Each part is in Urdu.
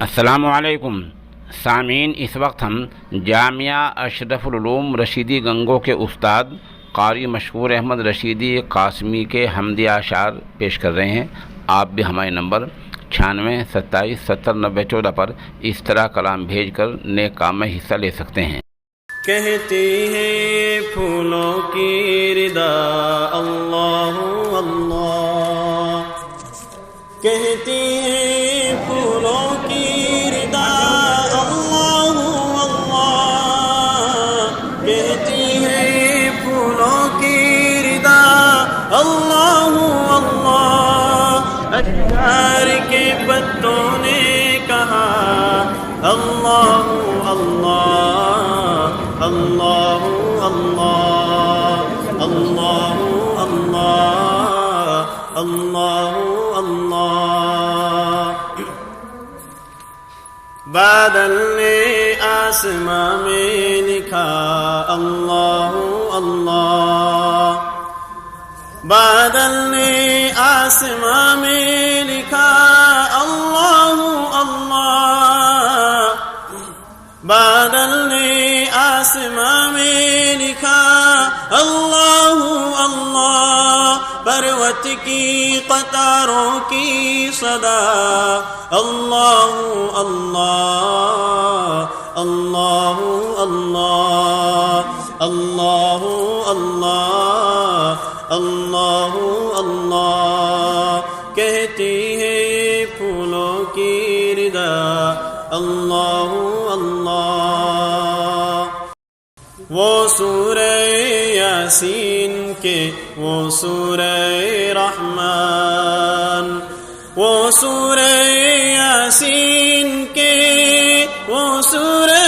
السلام علیکم سامعین، اس وقت ہم جامعہ اشرف العلوم رشیدی گنگو کے استاد قاری مشکور احمد رشیدی قاسمی کے حمدی اشعار پیش کر رہے ہیں۔ آپ بھی ہمارے نمبر 96 27 70 90 14 پر اس طرح کلام بھیج کر نیک کام میں حصہ لے سکتے ہیں۔ کہتی ہے پھولوں کی ردا اللہ اللہ، کہتی ہے پھولوں کی ردا اللہ اللہ، کہتی ہے پھولوں کی ردا اللہ اللہ، اشجار کے پتوں نے کہا اللہ اللہ اللہ اللہ اللہ اللہ اللہ اللہ۔ بادل نے آسماں میں لکھا اللہ اللہ، بادل نے آسماں میں لکھا اللہ اللہ، بادل نے آسماں میں لکھا اللہ اللہ، پروت کی قطاروں کی صدا اللہ اللہ اللہ اللہ اللہ اللہ اللہ اللہ، کہتی ہے پھولوں کی ردا اللہ اللہ۔ وہ سورہ یاسین کے وہ سورہ رحمان، وہ سورہ یاسین کے وہ سورہ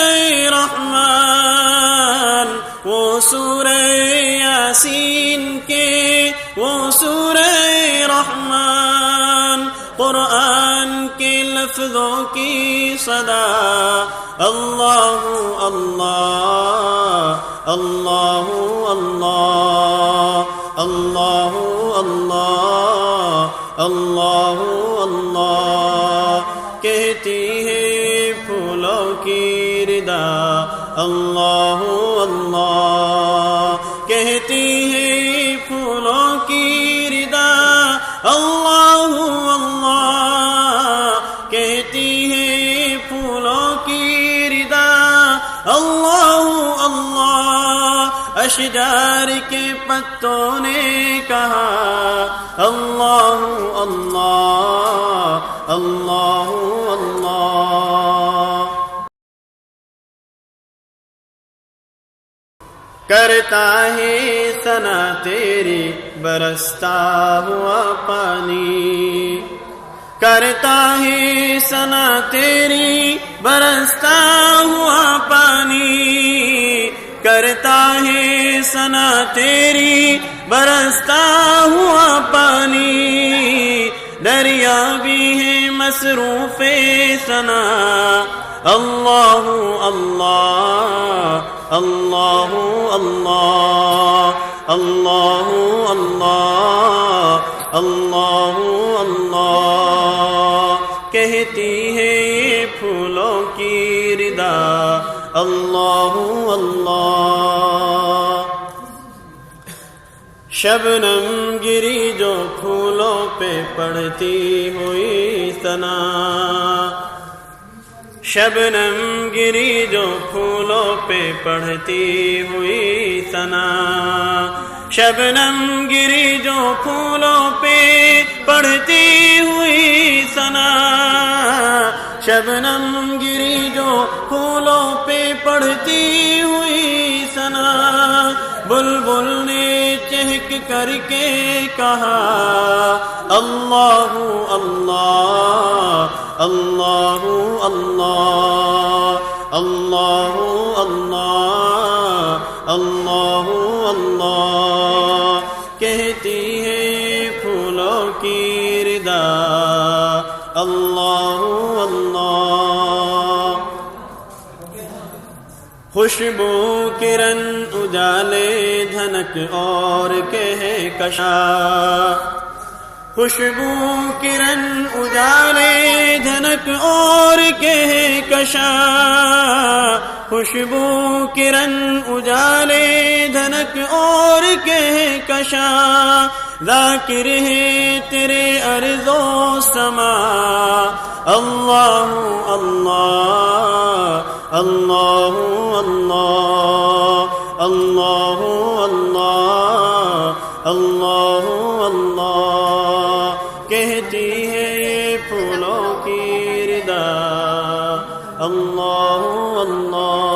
رحمان، وہ سورہ یاسین کے وہ سورہ رحمان، قرآن کے لفظوں کی صدا اللہ اللہ اللہ اللہ اللہ اللہ اللہ اللہ، کہتی ہے پھولوں کی ردا اللہ اللہ، کہتی ہے پھولوں کی ردا اللہ اللہ، کہتی ہے پھولوں کی ردا اللہ اللہ، اشجار کے پتوں نے کہا اللہ اللہ اللہ اللہ۔ کرتا ہے ثنا تیری برستا ہوا پانی، کرتا ہے ثنا تیری برستا ہوا پانی، کرتا ہے ثنا تیری برستا ہوا پانی، دریا بھی ہے مصروف ثنا اللہ اللہ اللہ اللہ اللہ اللہ اللہ اللہ، کہتی ہے پھولوں کی ردا اللہ اللہ۔ شبنم گری جو پھولوں پہ پڑتی ہوئی ثنا، شبنم گری جو پھولوں پہ پڑھتی ہوئی ثنا، شبنم گری جو پھولوں پہ پڑھتی ہوئی ثنا، شبنم گری جو پھولوں پہ پڑھتی ہوئی ثنا، بلبل نے چہک کر کے کہا اللہ اللہ اللہ اللہ اللہ اللہ اللہ اللہ، کہتی ہے پھولوں کی ردا اللہ اللہ۔ خوشبو کرن اجالے دھنک اور کہے کشا، خوشبو کرن اجالے دھنک اور کہکشاں، خوشبو کرن اجالے دھنک اور کہکشاں، ذاکر ہے تیرے ارض و سما، اللہ اللہ اللہ اللہ اللہ اللہ اللہ اللہ، کہتی ہے یہ پھولوں کی ردا، اللہ اللہ